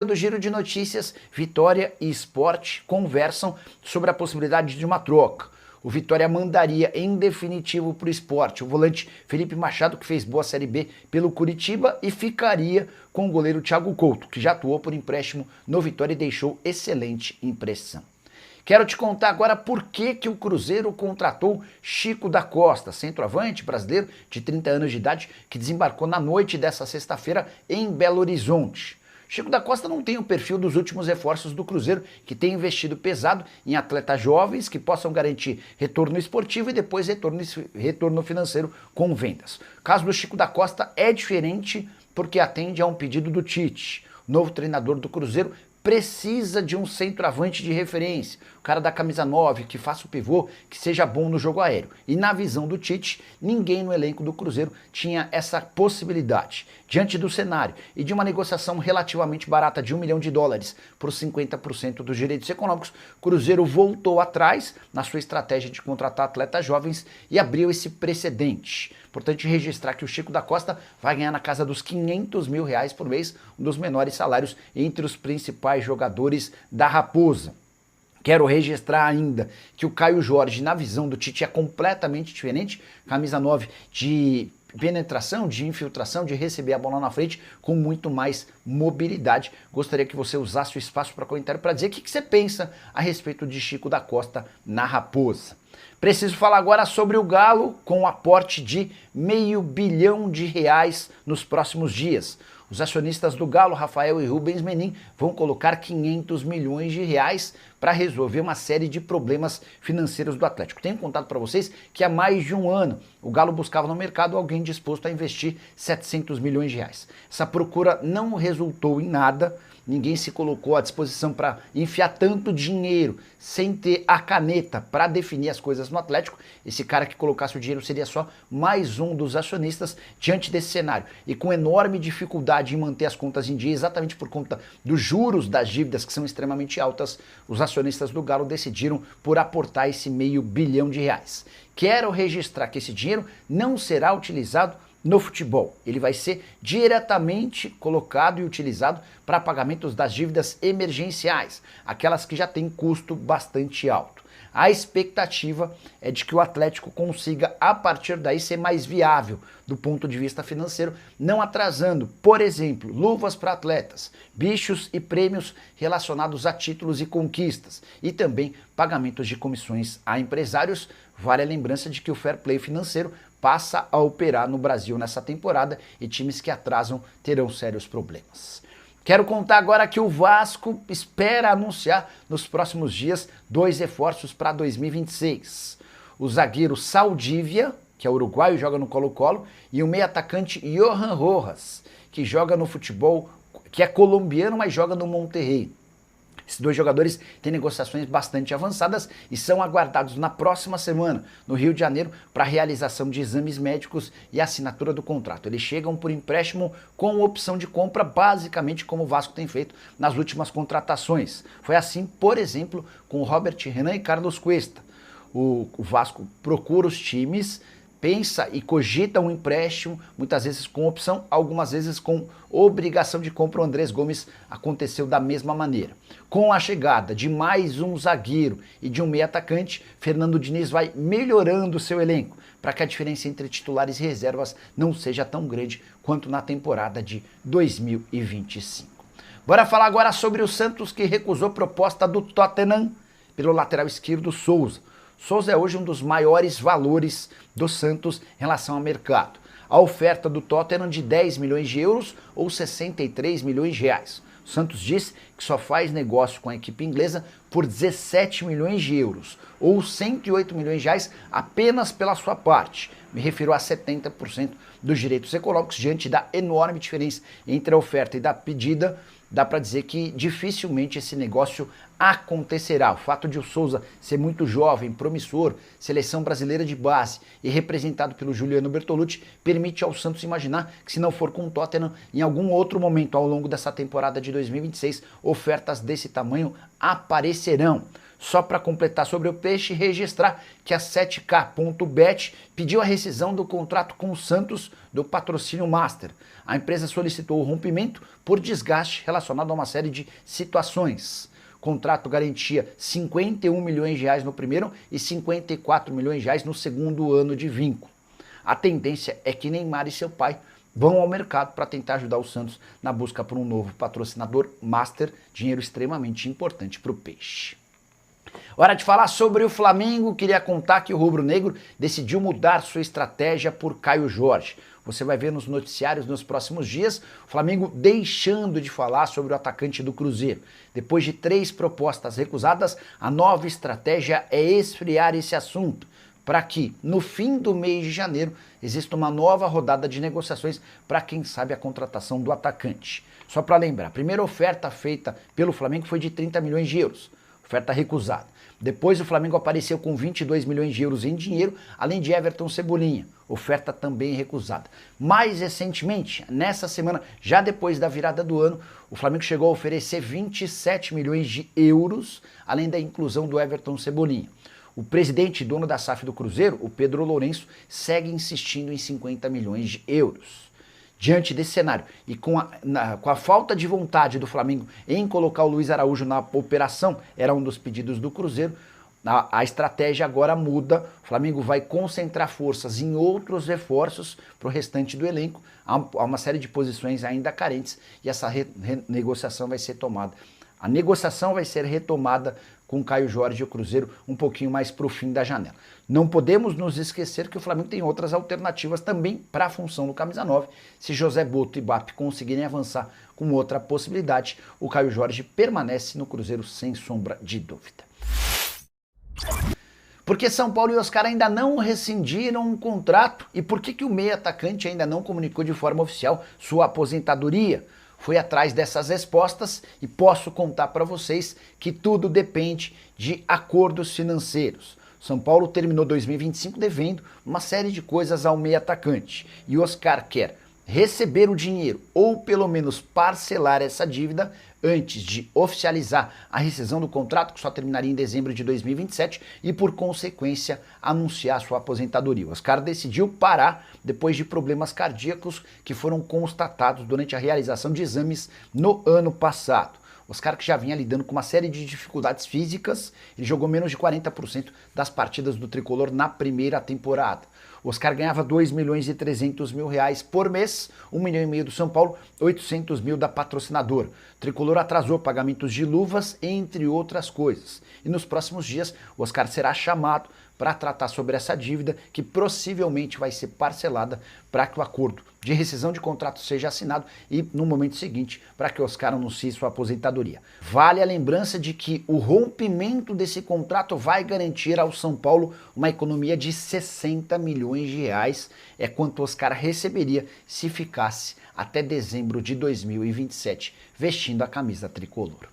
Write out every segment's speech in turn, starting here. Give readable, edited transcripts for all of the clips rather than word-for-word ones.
Do Giro de Notícias, Vitória e Sport conversam sobre a possibilidade de uma troca. O Vitória mandaria em definitivo para o Sport o volante Felipe Machado, que fez boa Série B pelo Curitiba, e ficaria com o goleiro Thiago Couto, que já atuou por empréstimo no Vitória e deixou excelente impressão. Quero te contar agora por que o Cruzeiro contratou Chico da Costa, centroavante brasileiro de 30 anos de idade, que desembarcou na noite dessa sexta-feira em Belo Horizonte. Chico da Costa não tem o perfil dos últimos reforços do Cruzeiro, que tem investido pesado em atletas jovens que possam garantir retorno esportivo e depois retorno financeiro com vendas. O caso do Chico da Costa é diferente porque atende a um pedido do Tite. O novo treinador do Cruzeiro precisa de um centroavante de referência, o cara da camisa 9, que faça o pivô, que seja bom no jogo aéreo. E na visão do Tite, ninguém no elenco do Cruzeiro tinha essa possibilidade. Diante do cenário e de uma negociação relativamente barata de $1 milhão por 50% dos direitos econômicos, o Cruzeiro voltou atrás na sua estratégia de contratar atletas jovens e abriu esse precedente. Importante registrar que o Chico da Costa vai ganhar na casa dos R$500 mil por mês, um dos menores salários entre os principais jogadores da Raposa. Quero registrar ainda que o Caio Jorge, na visão do Tite, é completamente diferente. Camisa 9 de penetração, de infiltração, de receber a bola na frente com muito mais mobilidade. Gostaria que você usasse o espaço para comentário para dizer o que você pensa a respeito de Chico da Costa na Raposa. Preciso falar agora sobre o Galo com um aporte de R$500 milhão nos próximos dias. Os acionistas do Galo, Rafael e Rubens Menin, vão colocar R$500 milhões para resolver uma série de problemas financeiros do Atlético. Tenho contado para vocês que há mais de um ano o Galo buscava no mercado alguém disposto a investir R$700 milhões. Essa procura não resultou em nada. Ninguém se colocou à disposição para enfiar tanto dinheiro sem ter a caneta para definir as coisas no Atlético. Esse cara que colocasse o dinheiro seria só mais um dos acionistas diante desse cenário. E com enorme dificuldade em manter as contas em dia, exatamente por conta dos juros das dívidas que são extremamente altas, os acionistas do Galo decidiram por aportar esse R$500 milhão. Quero registrar que esse dinheiro não será utilizado no futebol. Ele vai ser diretamente colocado e utilizado para pagamentos das dívidas emergenciais, aquelas que já têm custo bastante alto. A expectativa é de que o Atlético consiga, a partir daí, ser mais viável do ponto de vista financeiro, não atrasando, por exemplo, luvas para atletas, bichos e prêmios relacionados a títulos e conquistas, e também pagamentos de comissões a empresários. Vale a lembrança de que o fair play financeiro passa a operar no Brasil nessa temporada e times que atrasam terão sérios problemas. Quero contar agora que o Vasco espera anunciar nos próximos dias 2 reforços para 2026. O zagueiro Saldívia, que é uruguaio, joga no Colo-Colo, e o meio-atacante Johan Rojas, que joga no futebol, que é colombiano, mas joga no Monterrey. Esses 2 jogadores têm negociações bastante avançadas e são aguardados na próxima semana, no Rio de Janeiro, para a realização de exames médicos e assinatura do contrato. Eles chegam por empréstimo com opção de compra, basicamente como o Vasco tem feito nas últimas contratações. Foi assim, por exemplo, com o Robert Renan e Carlos Cuesta. O Vasco procura os times, pensa e cogita um empréstimo, muitas vezes com opção, algumas vezes com obrigação de compra. O Andrés Gomes aconteceu da mesma maneira. Com a chegada de mais um zagueiro e de um meio atacante, Fernando Diniz vai melhorando o seu elenco, para que a diferença entre titulares e reservas não seja tão grande quanto na temporada de 2025. Bora falar agora sobre o Santos, que recusou proposta do Tottenham pelo lateral esquerdo Souza. Souza é hoje um dos maiores valores do Santos em relação ao mercado. A oferta do Tottenham de 10 milhões de euros ou 63 milhões de reais. O Santos diz que só faz negócio com a equipe inglesa por 17 milhões de euros ou 108 milhões de reais apenas pela sua parte. Me refiro a 70% dos direitos econômicos. Diante da enorme diferença entre a oferta e da pedida, dá para dizer que dificilmente esse negócio acontecerá. O fato de o Souza ser muito jovem, promissor, seleção brasileira de base e representado pelo Juliano Bertolucci, permite ao Santos imaginar que, se não for com o Tottenham, em algum outro momento ao longo dessa temporada de 2026, ofertas desse tamanho aparecerão. Só para completar sobre o Peixe, registrar que a 7K.bet pediu a rescisão do contrato com o Santos do patrocínio Master. A empresa solicitou o rompimento por desgaste relacionado a uma série de situações. O contrato garantia 51 milhões de reais no primeiro e 54 milhões de reais no segundo ano de vínculo. A tendência é que Neymar e seu pai vão ao mercado para tentar ajudar o Santos na busca por um novo patrocinador Master, dinheiro extremamente importante para o Peixe. Hora de falar sobre o Flamengo. Queria contar que o rubro-negro decidiu mudar sua estratégia por Caio Jorge. Você vai ver nos noticiários nos próximos dias o Flamengo deixando de falar sobre o atacante do Cruzeiro. Depois de 3 propostas recusadas, a nova estratégia é esfriar esse assunto, para que, no fim do mês de janeiro, exista uma nova rodada de negociações para, quem sabe, a contratação do atacante. Só para lembrar, a primeira oferta feita pelo Flamengo foi de 30 milhões de euros, oferta recusada. Depois o Flamengo apareceu com 22 milhões de euros em dinheiro, além de Everton Cebolinha, oferta também recusada. Mais recentemente, nessa semana, já depois da virada do ano, o Flamengo chegou a oferecer 27 milhões de euros, além da inclusão do Everton Cebolinha. O presidente e dono da SAF do Cruzeiro, o Pedro Lourenço, segue insistindo em 50 milhões de euros. Diante desse cenário e com a falta de vontade do Flamengo em colocar o Luiz Araújo na operação, era um dos pedidos do Cruzeiro, a estratégia agora muda. O Flamengo vai concentrar forças em outros reforços para o restante do elenco. Há uma série de posições ainda carentes e essa renegociação vai ser tomada. A negociação vai ser retomada com Caio Jorge e o Cruzeiro um pouquinho mais para o fim da janela. Não podemos nos esquecer que o Flamengo tem outras alternativas também para a função do camisa 9. Se José Boto e Bap conseguirem avançar com outra possibilidade, o Caio Jorge permanece no Cruzeiro sem sombra de dúvida. Por que São Paulo e Oscar ainda não rescindiram um contrato? E por que o meia atacante ainda não comunicou de forma oficial sua aposentadoria? Fui atrás dessas respostas e posso contar para vocês que tudo depende de acordos financeiros. São Paulo terminou 2025 devendo uma série de coisas ao meia atacante e Oscar quer receber o dinheiro ou pelo menos parcelar essa dívida antes de oficializar a rescisão do contrato, que só terminaria em dezembro de 2027, e por consequência anunciar sua aposentadoria. O Oscar decidiu parar depois de problemas cardíacos que foram constatados durante a realização de exames no ano passado. Oscar, que já vinha lidando com uma série de dificuldades físicas, ele jogou menos de 40% das partidas do Tricolor na primeira temporada. O Oscar ganhava 2 milhões e 300 mil reais por mês, 1 milhão e meio do São Paulo, 800 mil da patrocinadora. O Tricolor atrasou pagamentos de luvas, entre outras coisas. E nos próximos dias, o Oscar será chamado para tratar sobre essa dívida, que possivelmente vai ser parcelada para que o acordo de rescisão de contrato seja assinado e, no momento seguinte, para que o Oscar anuncie sua aposentadoria. Vale a lembrança de que o rompimento desse contrato vai garantir ao São Paulo uma economia de 60 milhões de reais, é quanto o Oscar receberia se ficasse até dezembro de 2027 vestindo a camisa tricolor.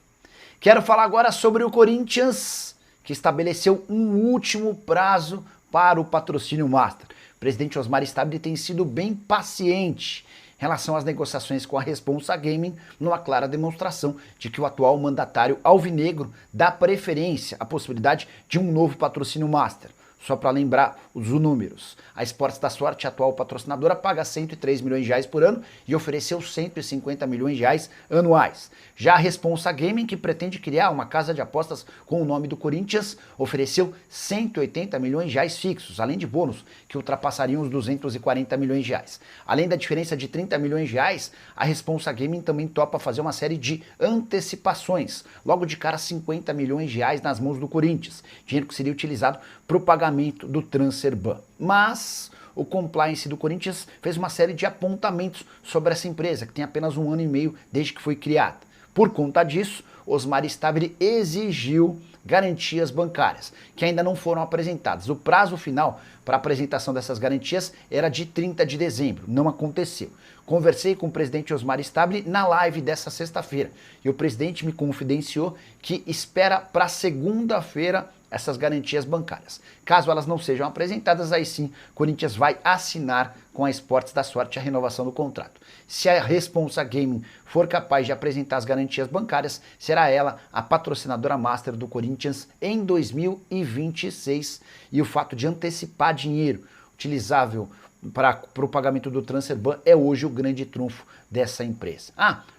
Quero falar agora sobre o Corinthians, que estabeleceu um último prazo para o patrocínio Master. O presidente Osmar Stabile tem sido bem paciente em relação às negociações com a Responsa Gaming, numa clara demonstração de que o atual mandatário alvinegro dá preferência à possibilidade de um novo patrocínio Master. Só para lembrar os números, a Esportes da Sorte, a atual patrocinadora, paga 103 milhões de reais por ano e ofereceu 150 milhões de reais anuais. Já a Responsa Gaming, que pretende criar uma casa de apostas com o nome do Corinthians, ofereceu 180 milhões de reais fixos, além de bônus que ultrapassariam os 240 milhões de reais. Além da diferença de 30 milhões de reais, a Responsa Gaming também topa fazer uma série de antecipações. Logo de cara, 50 milhões de reais nas mãos do Corinthians, dinheiro que seria utilizado para o pagamento do transfer ban. Mas o compliance do Corinthians fez uma série de apontamentos sobre essa empresa, que tem apenas 1 ano e meio desde que foi criada. Por conta disso, Osmar Stabile exigiu garantias bancárias, que ainda não foram apresentadas. O prazo final para a apresentação dessas garantias era de 30 de dezembro, não aconteceu. Conversei com o presidente Osmar Stabile na live dessa sexta-feira e o presidente me confidenciou que espera para segunda-feira essas garantias bancárias. Caso elas não sejam apresentadas, aí sim, Corinthians vai assinar com a Esportes da Sorte a renovação do contrato. Se a Responsa Gaming for capaz de apresentar as garantias bancárias, será ela a patrocinadora master do Corinthians em 2026. E o fato de antecipar dinheiro utilizável para o pagamento do transfer ban é hoje o grande trunfo dessa empresa.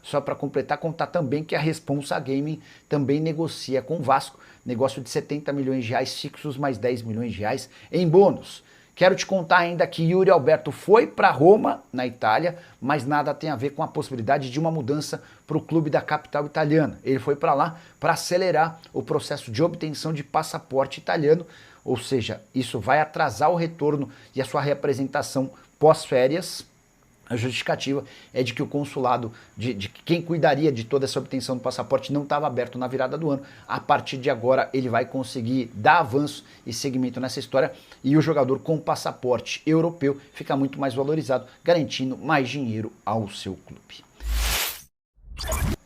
Só para completar, contar também que a Responsa Gaming também negocia com o Vasco, negócio de 70 milhões de reais fixos mais 10 milhões de reais em bônus. Quero te contar ainda que Yuri Alberto foi para Roma, na Itália, mas nada tem a ver com a possibilidade de uma mudança para o clube da capital italiana. Ele foi para lá para acelerar o processo de obtenção de passaporte italiano, ou seja, isso vai atrasar o retorno e a sua reapresentação pós-férias. A justificativa é de que o consulado, de quem cuidaria de toda essa obtenção do passaporte, não estava aberto na virada do ano. A partir de agora ele vai conseguir dar avanço e seguimento nessa história e o jogador com passaporte europeu fica muito mais valorizado, garantindo mais dinheiro ao seu clube.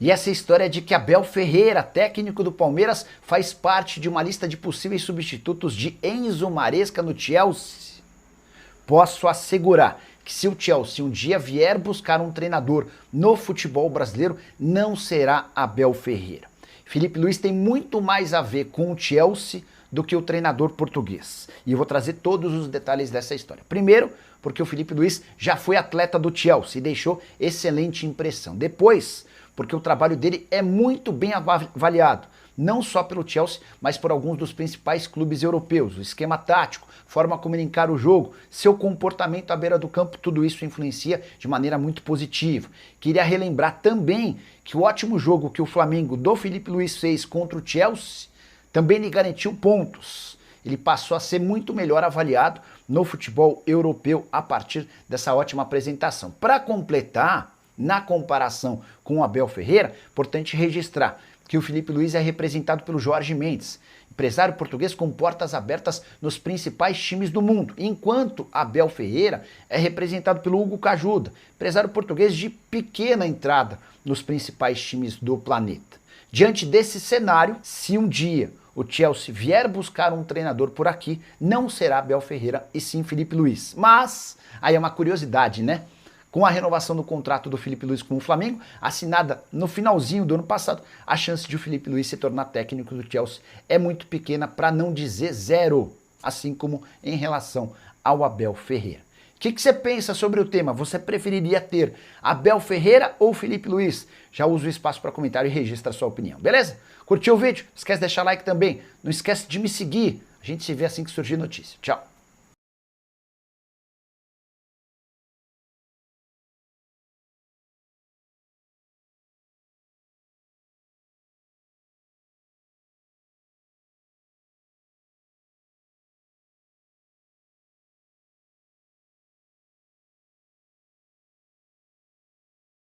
E essa história de que Abel Ferreira, técnico do Palmeiras, faz parte de uma lista de possíveis substitutos de Enzo Maresca no Chelsea. Posso assegurar que se o Chelsea um dia vier buscar um treinador no futebol brasileiro, não será Abel Ferreira. Felipe Luiz tem muito mais a ver com o Chelsea do que o treinador português. E eu vou trazer todos os detalhes dessa história. Primeiro, porque o Felipe Luiz já foi atleta do Chelsea e deixou excelente impressão. Depois, porque o trabalho dele é muito bem avaliado, não só pelo Chelsea, mas por alguns dos principais clubes europeus. O esquema tático, forma como ele encara o jogo, seu comportamento à beira do campo, tudo isso influencia de maneira muito positiva. Queria relembrar também que o ótimo jogo que o Flamengo do Felipe Luiz fez contra o Chelsea também lhe garantiu pontos. Ele passou a ser muito melhor avaliado no futebol europeu a partir dessa ótima apresentação. Para completar, na comparação com o Abel Ferreira, importante registrar que o Felipe Luiz é representado pelo Jorge Mendes, empresário português com portas abertas nos principais times do mundo, enquanto Abel Ferreira é representado pelo Hugo Cajuda, empresário português de pequena entrada nos principais times do planeta. Diante desse cenário, se um dia o Chelsea vier buscar um treinador por aqui, não será Abel Ferreira e sim Felipe Luiz. Mas, aí é uma curiosidade, né? Com a renovação do contrato do Felipe Luiz com o Flamengo, assinada no finalzinho do ano passado, a chance de o Felipe Luiz se tornar técnico do Chelsea é muito pequena, para não dizer zero, assim como em relação ao Abel Ferreira. O que você pensa sobre o tema? Você preferiria ter Abel Ferreira ou Felipe Luiz? Já usa o espaço para comentário e registra a sua opinião, beleza? Curtiu o vídeo? Esquece de deixar like também. Não esquece de me seguir. A gente se vê assim que surgir notícia. Tchau!